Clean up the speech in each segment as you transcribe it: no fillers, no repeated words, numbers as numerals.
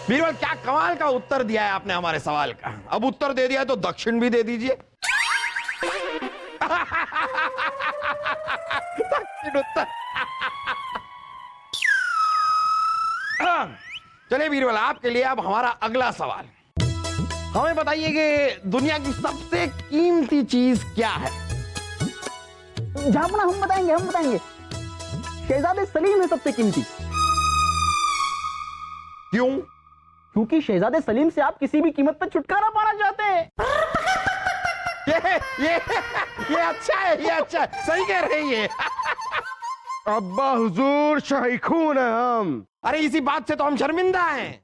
बीरबल, क्या कमाल का उत्तर दिया है आपने हमारे सवाल का। अब उत्तर दे दिया है तो दक्षिण भी दे दीजिए। दक्षिण उत्तर। चलिए बीरबल, आपके लिए अब हमारा अगला सवाल। हमें बताइए कि दुनिया की सबसे कीमती चीज क्या है? जहापना हम बताएंगे। शहजादे सलीम है सबसे कीमती। क्यों? क्योंकि शहजादे सलीम से आप किसी भी कीमत पर छुटकारा पाना चाहते हैं। ये अच्छा है, ये अच्छा है, सही कह रही है। अब्बा हुजूर, शाइखून है हम। अरे इसी बात से तो हम शर्मिंदा हैं।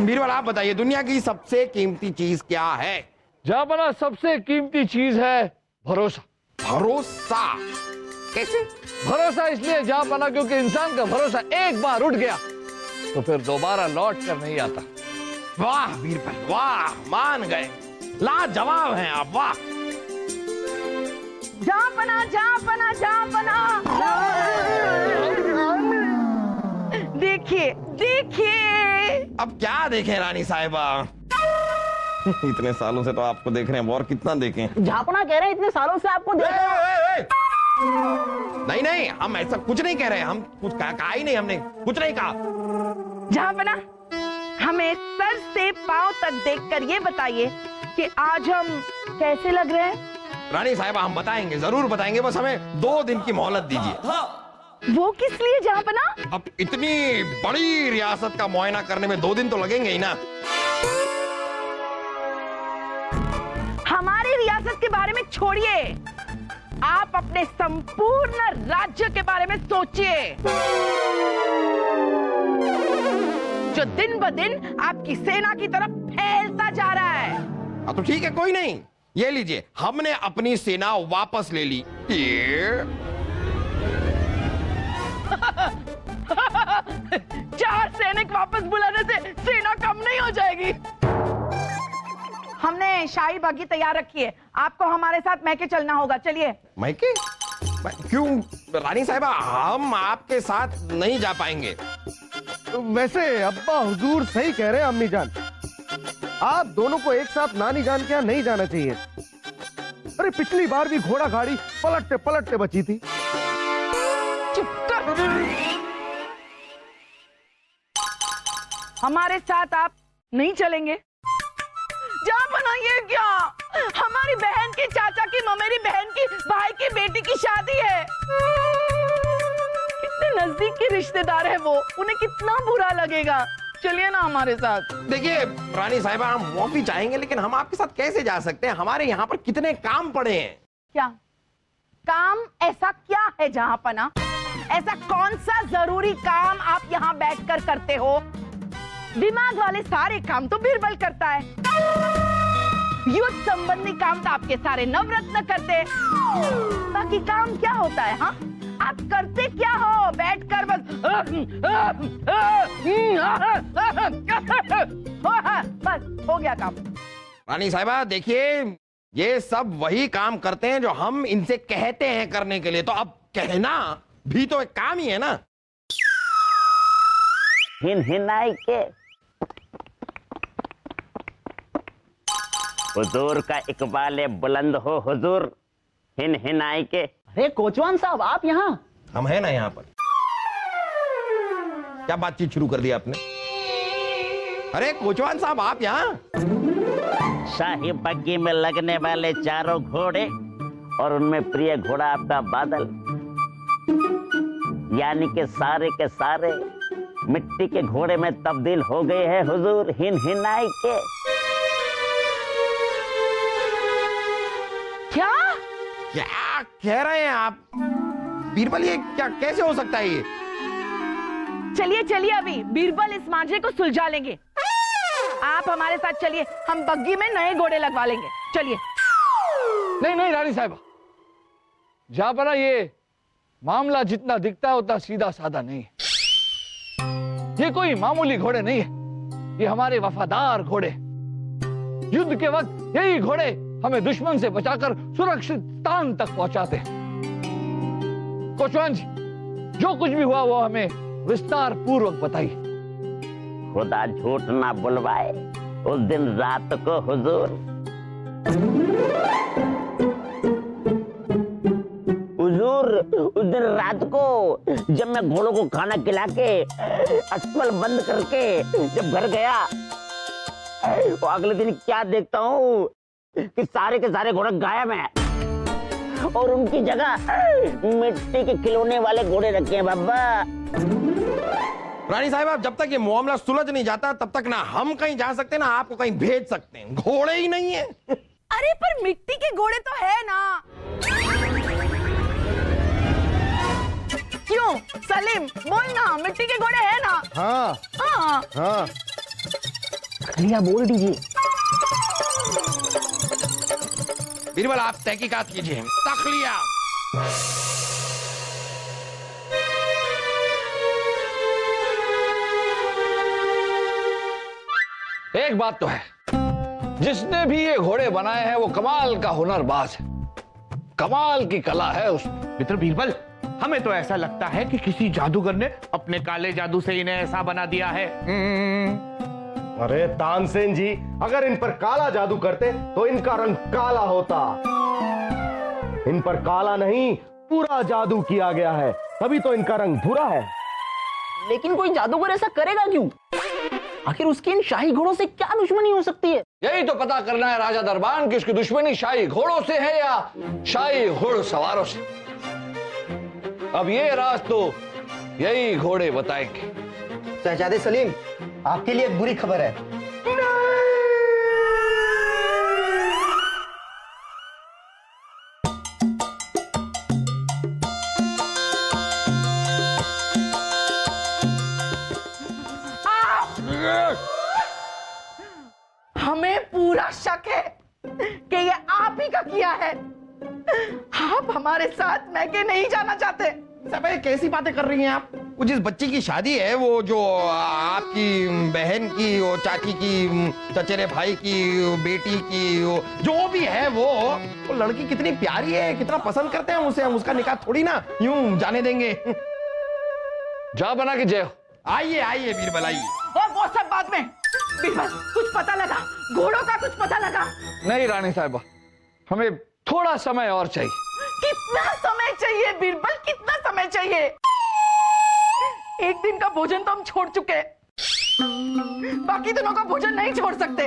बीरबल, आप बताइए दुनिया की सबसे कीमती चीज क्या है? जहापना सबसे कीमती चीज है भरोसा। भरोसा? कैसे? भरोसा इसलिए जहापना क्योंकि इंसान का भरोसा एक बार उठ गया तो फिर दोबारा लौट कर नहीं आता। वाह बीरबल, वाह, मान गए, लाजवाब हैं आप, वाह। जहापना। देखिए। अब क्या देखें रानी साहिबा? इतने सालों से तो आपको देख रहे हैं, और कितना देखें? जहापना कह रहे हैं इतने सालों से आपको नहीं, हम ऐसा कुछ नहीं कह रहे, हम कुछ कहा ही नहीं, हमने कुछ नहीं कहा। जहापना, हमें सर से पांव तक देखकर ये बताइए कि आज हम कैसे लग रहे हैं? रानी साहिबा, हम बताएंगे, जरूर बताएंगे, बस हमें 2 दिन की मोहलत दीजिए। वो किस लिए जहापना? अब इतनी बड़ी रियासत का मुआयना करने में 2 दिन तो लगेंगे ही ना। हमारी रियासत के बारे में छोड़िए, आप अपने संपूर्ण राज्य के बारे में सोचिए, जो दिन ब दिन आपकी सेना की तरफ फैलता जा रहा है। हाँ तो ठीक है, कोई नहीं, ये लीजिए, हमने अपनी सेना वापस ले ली। ये 4 सैनिक वापस बुलाने से सेना कम नहीं हो जाएगी। हमने शाही बागी तैयार रखी है, आपको हमारे साथ मैके चलना होगा, चलिए। मैके? क्यों रानी साहिबा, हम आपके साथ नहीं जा पाएंगे। वैसे अब्बा हुजूर सही कह रहे हैं अम्मी जान, आप दोनों को एक साथ नानी जान के यहाँ नहीं जाना चाहिए। अरे पिछली बार भी घोड़ा गाड़ी पलटते पलटते बची थी। चुप कर। हमारे साथ आप नहीं चलेंगे? जहापना, ये क्या? हमारी बहन की चाचा की ममेरी बहन की भाई की बेटी की शादी है। कितने नजदीक के रिश्तेदार है वो, उन्हें कितना बुरा लगेगा। चलिए ना हमारे साथ। देखिए रानी साहिबा, हम माफी चाहेंगे, लेकिन हम आपके साथ कैसे जा सकते हैं? हमारे यहाँ पर कितने काम पड़े हैं। क्या काम? ऐसा क्या है जहापना? ऐसा कौन सा जरूरी काम आप यहाँ बैठकर करते हो? दिमाग वाले सारे काम तो बीरबल करता है। युद्ध संबंधी काम तो आपके सारे नवरत्न करते हैं। बाकी काम क्या होता है? हाँ, आप करते क्या हो? बैठकर बस बस हो गया काम। रानी साहिबा देखिए, ये सब वही काम करते हैं जो हम इनसे कहते हैं करने के लिए, तो अब कहना भी तो एक काम ही है ना। हिनाई के हुजूर का इकबाल बुलंद हो हुजूर, हिनाई के। अरे कोचवान साहब, आप यहाँ? हम है ना यहाँ पर। क्या बातचीत शुरू कर दी आपने? अरे कोचवान साहब, आप यहाँ? शाही बग्गी में लगने वाले 4 घोड़े और उनमें प्रिय घोड़ा आपका बादल, यानी के सारे मिट्टी के घोड़े में तब्दील हो गए हैं हुजूर, हिनाई के। क्या कह रहे हैं आप बीरबल? ये क्या, कैसे हो सकता है ये? चलिए अभी बीरबल इस मामले को सुलझा लेंगे। आप हमारे साथ चलिए, हम बग्गी में नए घोड़े लगवा लेंगे। चलिए। नहीं रानी साहिबा, जहापना ये मामला जितना दिखता है उतना सीधा साधा नहीं है। ये कोई मामूली घोड़े नहीं है, ये हमारे वफादार घोड़े। युद्ध के वक्त यही घोड़े हमें दुश्मन से बचाकर सुरक्षित स्थान तक पहुंचाते हैं। कोचवान जी, जो कुछ भी हुआ वो हमें विस्तार पूर्वक बताइए। खुदा झूठ ना बुलवाए, उस दिन रात को हुजूर उस दिन रात को जब मैं घोड़ों को खाना खिला के अस्पताल बंद करके जब घर गया, तो अगले दिन क्या देखता हूँ कि सारे के सारे घोड़े गायब हैं और उनकी जगह मिट्टी के खिलौने वाले घोड़े रखे हैं बाबा। रानी साहब, जब तक ये मामला सुलझ नहीं जाता तब तक ना हम कहीं जा सकते ना आपको कहीं भेज सकते हैं। घोड़े ही नहीं है। अरे पर मिट्टी के घोड़े तो है ना। क्यों सलीम, बोल ना, मिट्टी के घोड़े है ना? हाँ हाँ हाँ, भैया बोल दीजिए। बीरबल, आप तहकीकात कीजिए। तखलिया। एक बात तो है, जिसने भी ये घोड़े बनाए हैं वो कमाल का हुनरबाज है, कमाल की कला है उसमें। मित्र बीरबल, हमें तो ऐसा लगता है कि किसी जादूगर ने अपने काले जादू से इन्हें ऐसा बना दिया है। अरे तानसेन जी, अगर इन पर काला जादू करते तो इनका रंग काला होता। इन पर काला नहीं, पूरा जादू किया गया है, तभी तो इनका रंग भूरा है। लेकिन कोई जादूगर ऐसा करेगा क्यों? आखिर उसकी इन शाही घोड़ों से क्या दुश्मनी हो सकती है? यही तो पता करना है राजा दरबान कि उसकी दुश्मनी शाही घोड़ों से है या शाही घुड़सवारों से। अब ये राज तो यही घोड़े बताएंगे। शहजादे सलीम, आपके लिए एक बुरी खबर है। हमें पूरा शक है कि ये आप ही का किया है। आप हमारे साथ मैके नहीं जाना चाहते। सब ये कैसी बातें कर रही हैं आप? वो जिस बच्ची की शादी है, वो जो आपकी बहन की, वो चाची की, चचेरे भाई की, बेटी की, वो जो भी है, वो लड़की कितनी प्यारी है, कितना पसंद करते हैं हम उसे। हम उसका निकाह थोड़ी ना यूं जाने देंगे। जा बना के जय हो। आइए आइए बीरबल, आइए। और वो सब बाद में। बीरबल, कुछ पता लगा? घोड़ों का कुछ पता लगा? नहीं रानी साहिबा, हमें थोड़ा समय और चाहिए। कितना समय चाहिए बीरबल, कितना समय चाहिए? एक दिन का भोजन तो हम छोड़ चुके, बाकी दिनों का भोजन नहीं छोड़ सकते।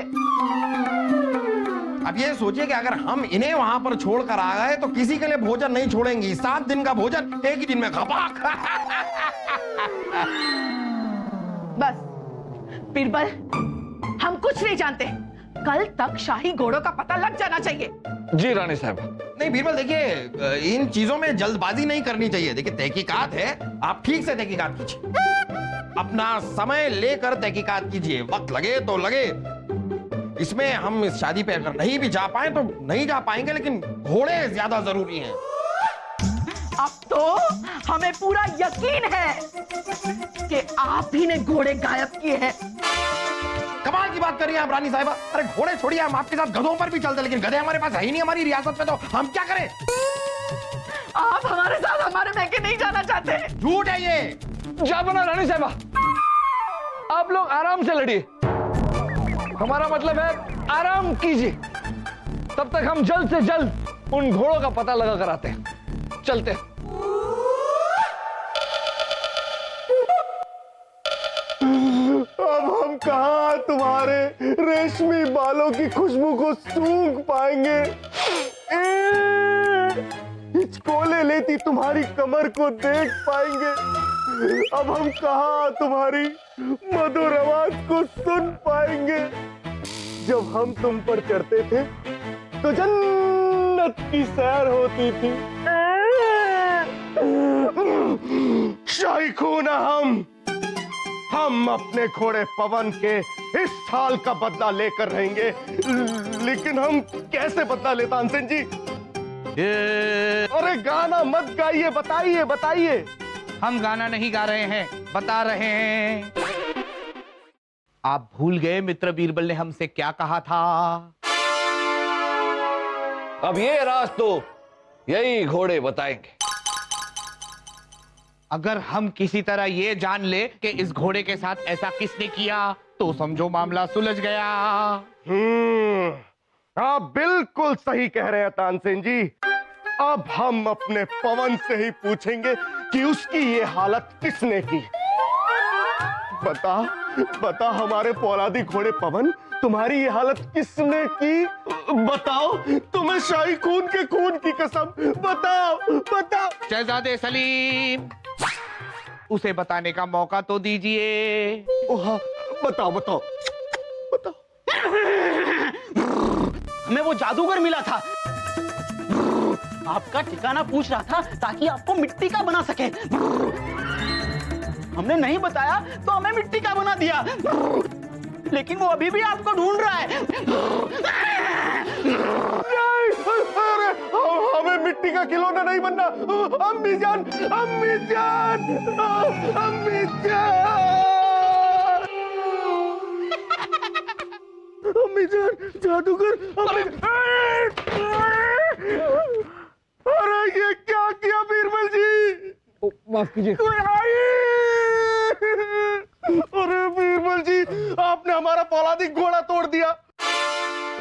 अब ये सोचिए कि अगर हम इन्हें वहां पर छोड़कर आ गए तो किसी के लिए भोजन नहीं छोड़ेंगी। 7 दिन का भोजन एक ही दिन में खपाक। बस बीरबल, हम कुछ नहीं जानते। कल तक शाही घोड़ों का पता लग जाना चाहिए। जी रानी साहब। नहीं बीरबल, देखिए इन चीजों में जल्दबाजी नहीं करनी चाहिए। देखिए तहकीकात है, आप ठीक से तहकीकात कीजिए, अपना समय लेकर तहकीकात कीजिए। वक्त लगे तो लगे। इसमें हम इस शादी पे अगर नहीं भी जा पाए तो नहीं जा पाएंगे, लेकिन घोड़े ज्यादा जरूरी हैं। अब तो हमें पूरा यकीन है कि आप ही ने घोड़े गायब किए हैं। कमाल की बात कर रही हैं आप रानी साहिबा। अरे घोड़े छोड़िए, हम आपके साथ गधों पर भी चलते, लेकिन गधे हमारे पास है ही नहीं हमारी रियासत में, तो हम क्या करें? आप हमारे साथ हमारे मैके नहीं जाना चाहते। झूठ है ये। जा बना रानी साहिबा, आप लोग आराम से लड़िए। हमारा मतलब है आराम कीजिए। तब तक हम जल्द से जल्द उन घोड़ों का पता लगा कर आते हैं। चलते हैं। अब हम कहाँ तुम्हारे रेशमी बालों की खुशबू को सूंघ पाएंगे? हिचकोले लेती तुम्हारी कमर को देख पाएंगे? अब हम कहाँ तुम्हारी मधुर आवाज को सुन पाएंगे? जब हम तुम पर चढ़ते थे तो जन्नत की सैर होती थी। शाही खून हम अपने घोड़े पवन के इस साल का बदला लेकर रहेंगे। लेकिन हम कैसे बदला ले तानसेन जी? अरे गाना मत गाइए, बताइए बताइए। हम गाना नहीं गा रहे हैं, बता रहे हैं। आप भूल गए मित्र बीरबल ने हमसे क्या कहा था? अब ये राज तो यही घोड़े बताएंगे। अगर हम किसी तरह ये जान ले कि इस घोड़े के साथ ऐसा किसने किया तो समझो मामला सुलझ गया। आप बिल्कुल सही कह रहे हैं तानसेन जी। अब हम अपने पवन से ही पूछेंगे कि उसकी ये हालत किसने की। बता बता हमारे फौलादी घोड़े पवन, तुम्हारी ये हालत किसने की? बताओ, तुम्हें शाही खून की कसम, बताओ बताओ। शहजादे सलीम, उसे बताने का मौका तो दीजिए। हाँ, बताओ बताओ बताओ। हमें वो जादूगर मिला था, आपका ठिकाना पूछ रहा था ताकि आपको मिट्टी का बना सके। हमने नहीं बताया तो हमें मिट्टी का बना दिया, लेकिन वो अभी भी आपको ढूंढ रहा है। अरे हमें मिट्टी का खिलौना नहीं बनना। अम्मी जान, अम्मी जान, अम्मी जान, अम्मी जान, जादूगर, अम्मी। अरे ये क्या किया बीरबल जी? माफ कीजिए। अरे बीरबल जी, आपने हमारा फौलादी घोड़ा तोड़ दिया।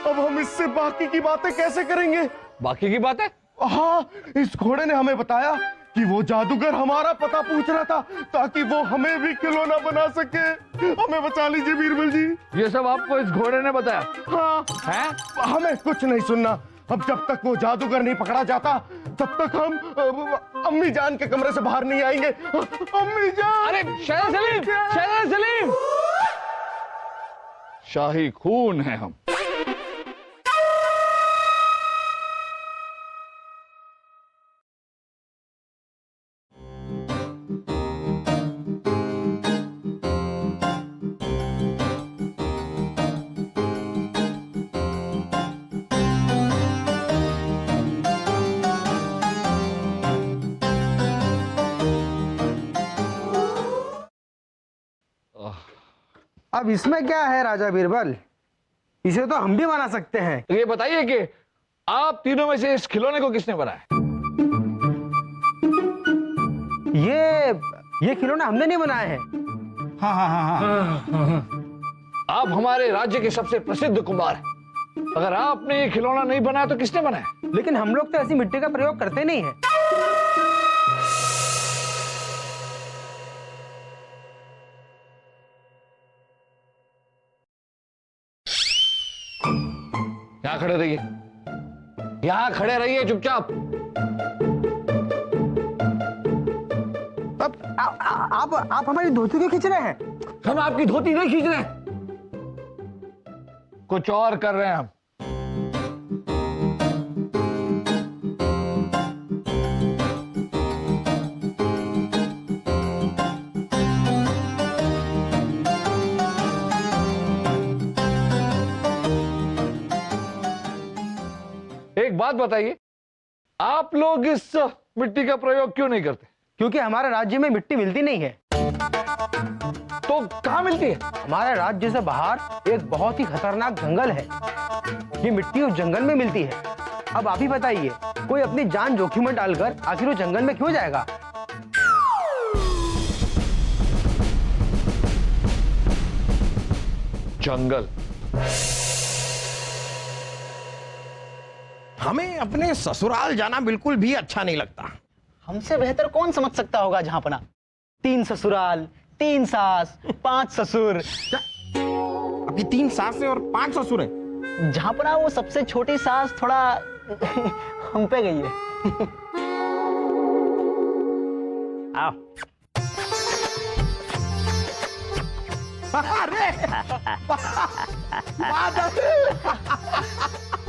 अब हम इससे बाकी की बातें कैसे करेंगे? बाकी की बात है? हाँ, इस घोड़े ने हमें बताया कि वो जादूगर हमारा पता पूछ रहा था ताकि वो हमें भी खिलौना बना सके। हमें बचा लीजिए बीरबल जी। ये सब आपको इस घोड़े ने बताया? हाँ, हैं? हमें कुछ नहीं सुनना। अब जब तक वो जादूगर नहीं पकड़ा जाता तब तक हम अम्मी जान के कमरे से बाहर नहीं आएंगे। अम्मी जान! अरे शहजादे सलीम, शहजादे सलीम, शाही खून है हम। अब इसमें क्या है राजा बीरबल, इसे तो हम भी बना सकते हैं। ये बताइए कि आप तीनों में से इस खिलौने को किसने बनाया? ये खिलौना हमने नहीं बनाए हैं। हाँ। आप हमारे राज्य के सबसे प्रसिद्ध कुम्हार हैं। अगर आपने ये खिलौना नहीं बनाया तो किसने बनाया? लेकिन हम लोग तो ऐसी मिट्टी का प्रयोग करते नहीं है। यहां खड़े रहिए, यहां खड़े रहिए चुपचाप। आप हमारी धोती क्यों खींच रहे हैं? हम आपकी धोती नहीं खींच रहे हैं, कुछ और कर रहे हैं हम। एक बात बताइए, आप लोग इस मिट्टी का प्रयोग क्यों नहीं करते? क्योंकि हमारे राज्य में मिट्टी मिलती नहीं है। तो कहां मिलती है? हमारे राज्य से बाहर एक बहुत ही खतरनाक जंगल है। ये मिट्टी उस जंगल में मिलती है। अब आप ही बताइए, कोई अपनी जान जोखिम में डालकर आखिर वो जंगल में क्यों जाएगा? जंगल? हमें अपने ससुराल जाना बिल्कुल भी अच्छा नहीं लगता। हमसे बेहतर कौन समझ सकता होगा जहांपना। 3 ससुराल, 3 सास, 5 ससुर। अभी 3 सासें और 5 ससुर हैं। जहांपना वो सबसे छोटी सास थोड़ा हम पे गई है। आओ। अरे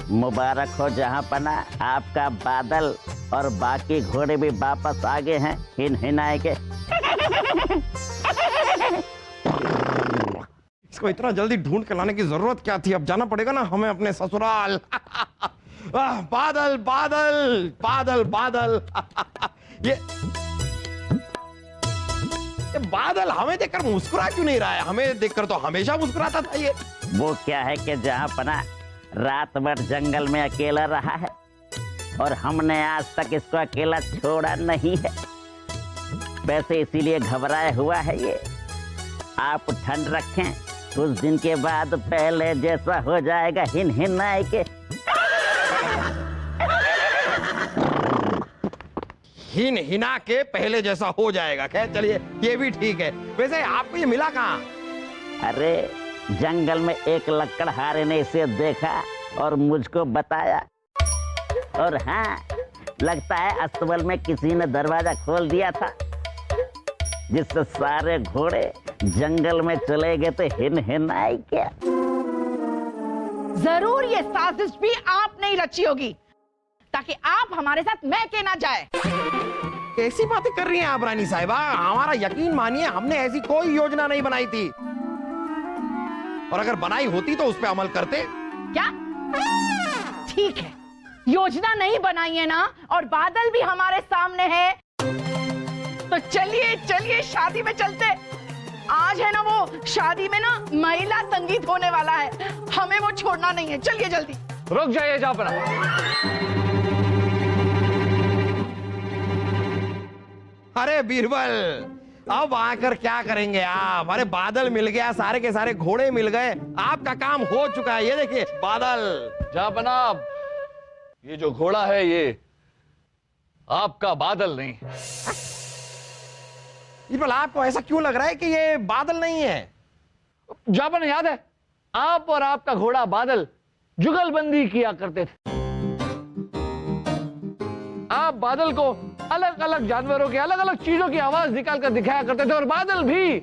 मुबारक हो जहां पना, आपका बादल और बाकी घोड़े भी वापस आ गए हैं हिन हिनाए के। इसको इतना जल्दी ढूंढ के लाने की जरूरत क्या थी? अब जाना पड़ेगा ना हमें अपने ससुराल। बादल बादल बादल बादल। ये बादल हमें देखकर मुस्कुरा क्यों नहीं रहा है? हमें देखकर तो हमेशा मुस्कुराता था ये। वो क्या है कि जहां पना रात भर जंगल में अकेला रहा है, और हमने आज तक इसको अकेला छोड़ा नहीं है। वैसे इसीलिए घबराया हुआ है ये। आप ठंड रखें, कुछ दिन के बाद पहले जैसा हो जाएगा। हिन हिन आए के हिन हिना के पहले जैसा हो जाएगा। खैर चलिए, ये भी ठीक है। वैसे आपको ये मिला कहाँ? अरे जंगल में एक लकड़हारे ने इसे देखा और मुझको बताया। और हाँ, लगता है अस्तबल में किसी ने दरवाजा खोल दिया था, जिससे सारे घोड़े जंगल में चले गए। तो हिन हिन आई क्या? जरूर ये साजिश भी आपने ही रची होगी, ताकि आप हमारे साथ महके ना जाए। कैसी बातें कर रही हैं आप रानी साहिबा? हमारा यकीन मानिए, हमने ऐसी कोई योजना नहीं बनाई थी, और अगर बनाई होती तो उस पर अमल करते। क्या? ठीक है, योजना नहीं बनाई है ना, और बादल भी हमारे सामने है, तो चलिए चलिए शादी में चलते। आज है ना वो शादी में ना महिला संगीत होने वाला है, हमें वो छोड़ना नहीं है। चलिए जल्दी। रुक जाइए जापना। अरे बीरबल, अब आकर क्या करेंगे आप? अरे बादल मिल गया, सारे के सारे घोड़े मिल गए, आपका काम हो चुका है। ये देखिए बादल। जापना, ये जो घोड़ा है ये आपका बादल नहीं। बीरबल, आपको ऐसा क्यों लग रहा है कि ये बादल नहीं है? जापना, याद है आप और आपका घोड़ा बादल जुगलबंदी किया करते थे। आप बादल को अलग अलग जानवरों के अलग अलग चीजों की आवाज निकाल कर दिखाया करते थे, और बादल भी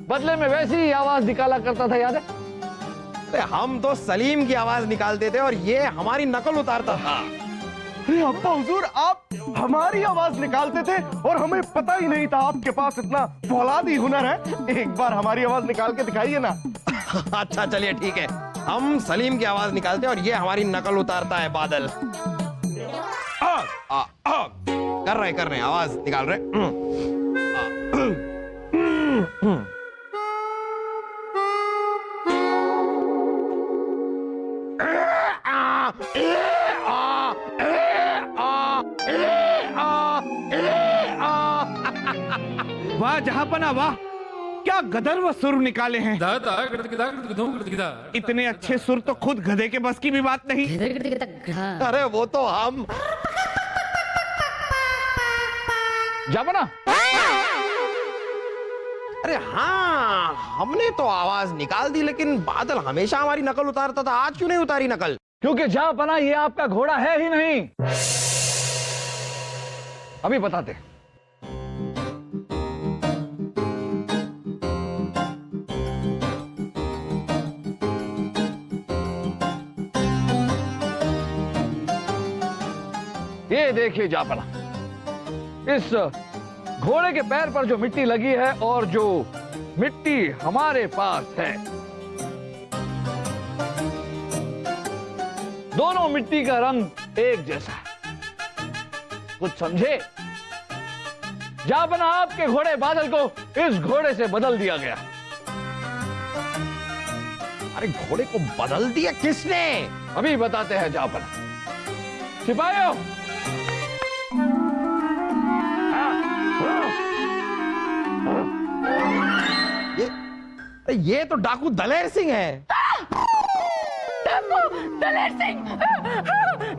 बदले में वैसी ही आवाज निकाला करता था, याद है? अरे हम तो सलीम की आवाज निकालते थे और ये हमारी नकल उतारता था। अरे अब्बा हुजूर, आप हमारी आवाज निकालते थे और हमें पता ही नहीं था आपके पास इतना फौलादी हुनर है। एक बार हमारी आवाज निकाल के दिखाइए ना। अच्छा चलिए ठीक है, हम सलीम की आवाज निकालते हैं और ये हमारी नकल उतारता है बादल। कर रहे आवाज निकाल रहे। वाह जहापना वाह, क्या गदर्व सुर निकाले हैं। इतने अच्छे सुर तो खुद गधे के बस की भी बात नहीं। अरे वो तो हम। जापना, अरे हाँ, हमने तो आवाज निकाल दी, लेकिन बादल हमेशा हमारी नकल उतारता था। आज क्यों नहीं उतारी नकल? क्योंकि जापना ये आपका घोड़ा है ही नहीं। अभी बताते। ये देखिए जापना, इस घोड़े के पैर पर जो मिट्टी लगी है और जो मिट्टी हमारे पास है, दोनों मिट्टी का रंग एक जैसा है। कुछ समझे? जापना, आपके घोड़े बादल को इस घोड़े से बदल दिया गया। अरे घोड़े को बदल दिया किसने? अभी बताते हैं जापना। सिपाहियों, ये तो डाकू दलेर सिंह है। डाकू दलेर सिंह,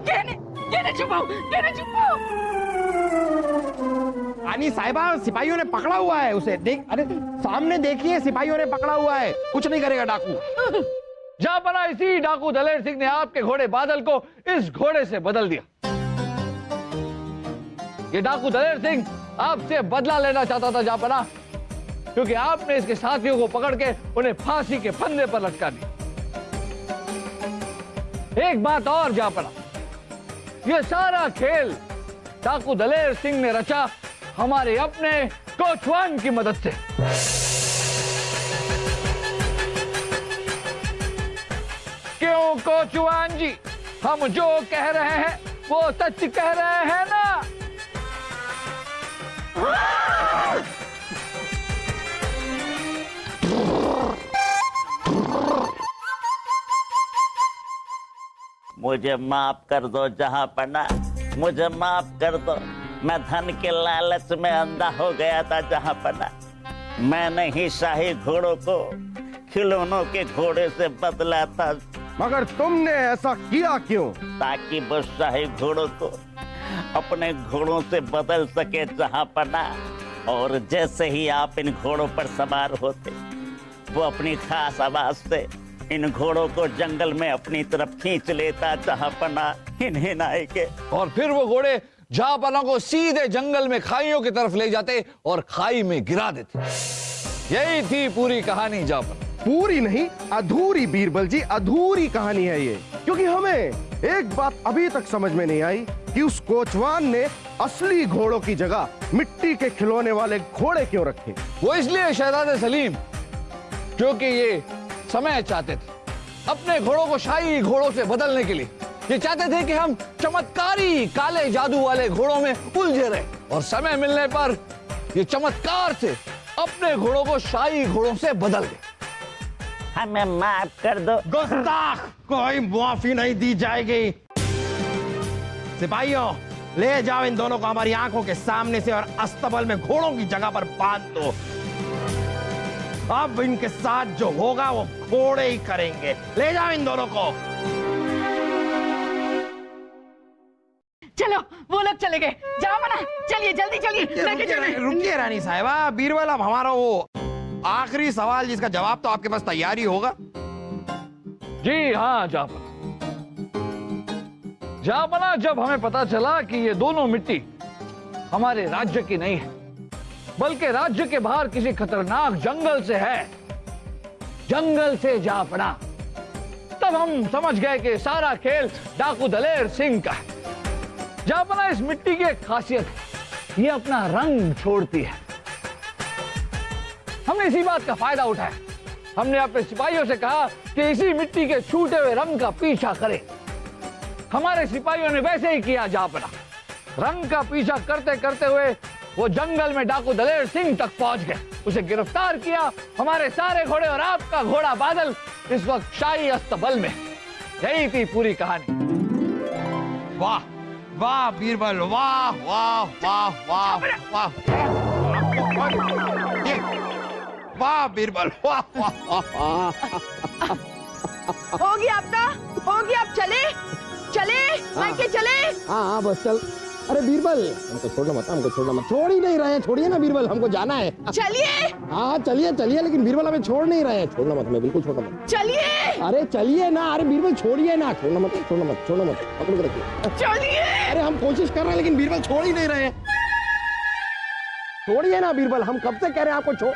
कहने छुपाओ। रानी साहिबा, सिपाहियों ने पकड़ा हुआ है उसे। देख, अरे सामने देखिए, सिपाहियों ने पकड़ा हुआ है। कुछ नहीं करेगा डाकू। जापना, इसी डाकू दलेर सिंह ने आपके घोड़े बादल को इस घोड़े से बदल दिया। ये डाकू दलेर सिंह आपसे बदला लेना चाहता था जापना, क्योंकि आपने इसके साथियों को पकड़ के उन्हें फांसी के फंदे पर लटका दिया। एक बात और जापना, ये सारा खेल डाकू दलेर सिंह ने रचा हमारे अपने कोचवान की मदद से। क्यों कोचवान जी, हम जो कह रहे हैं वो सच कह रहे हैं ना? मुझे माफ कर दो जहां पना। मुझे माफ कर दो, मैं धन के लालच में अंधा हो गया था जहाँ पना। मैंने ही शाही घोड़ों को खिलौनों के घोड़े से बदला था, मगर तुमने ऐसा किया क्यों? ताकि वो शाही घोड़ों को अपने घोड़ों से बदल सके जहाँ पना। और जैसे ही आप इन घोड़ों पर सवार होते, वो अपनी खास आवाज से इन घोड़ों को जंगल में अपनी तरफ खींच लेता जहाँ पना हिनहिनाए के। और फिर वो घोड़े जहापना को सीधे जंगल में खाइयों की तरफ ले जाते और खाई में गिरा देते। यही थी पूरी कहानी जहापना। पूरी नहीं, अधूरी बीरबल जी, अधूरी कहानी है ये। क्योंकि हमें एक बात अभी तक समझ में नहीं आई कि उस कोचवान ने असली घोड़ों की जगह मिट्टी के खिलौने वाले घोड़े क्यों रखे। वो इसलिए शहजादे सलीम, क्योंकि ये समय चाहते थे अपने घोड़ों को शाही घोड़ों से बदलने के लिए। ये चाहते थे कि हम चमत्कारी काले जादू वाले घोड़ों में उलझे रहे, और समय मिलने पर ये चमत्कार से अपने घोड़ों को शाही घोड़ों से बदल गए। हमें माफ कर दो। गुस्ताख, कोई माफी नहीं दी जाएगी। सिपाहियों, ले जाओ इन दोनों को हमारी आंखों के सामने से और अस्तबल में घोड़ों की जगह पर बांध दो। अब इनके साथ जो होगा वो घोड़े ही करेंगे। ले जाओ इन दोनों को। चलो वो लोग चले गए। जाओ मना, चलिए जल्दी चलिए, लेके चलिए। रुकिए रानी साहिबा। बीरबल, अब हमारा वो आखिरी सवाल जिसका जवाब तो आपके पास तैयार ही होगा। जी हाँ जहापना। जहापना, जब हमें पता चला कि ये दोनों मिट्टी हमारे राज्य की नहीं है, बल्कि राज्य के बाहर किसी खतरनाक जंगल से है, जंगल से जहापना, तब हम समझ गए कि सारा खेल डाकू दलेर सिंह का है। जहापना, इस मिट्टी की एक खासियत है, ये अपना रंग छोड़ती है। हमने इसी बात का फायदा उठाया। हमने अपने सिपाहियों से कहा कि इसी मिट्टी के छूटे हुए रंग का पीछा करें। हमारे सिपाहियों ने वैसे ही किया। जहापना, रंग का पीछा करते करते हुए वो जंगल में डाकू दलेर सिंह तक पहुंच गए, उसे गिरफ्तार किया। हमारे सारे घोड़े और आपका घोड़ा बादल इस वक्त शाही अस्तबल में। यही थी पूरी कहानी। वाह वाह बीरबल, वाह वाह वाह वाह वाह वाह बीरबल, वाह वाह वाह। हो गया आपका, हो गया। आप चले चले, मायके चले। हाँ बस चल। अरे बीरबल, हमको छोड़ना मत, हमको छोड़ना मत। छोड़ ही नहीं रहे हैं, छोड़िए ना बीरबल, हमको जाना है। चलिए। हाँ चलिए चलिए, लेकिन बीरबल हमें छोड़ नहीं रहे हैं। छोड़ना मत, हमें बिल्कुल छोड़ना मत। चलिए। अरे चलिए ना, अरे बीरबल छोड़िए ना, छोड़ना मत, छोड़ना मत, छोड़ना मत, पकड़ के रखिए। चलिए। अरे हम कोशिश कर रहे हैं, लेकिन बीरबल छोड़ ही नहीं रहे हैं। छोड़िए ना बीरबल, हम कब से कह रहे हैं आपको छोड़।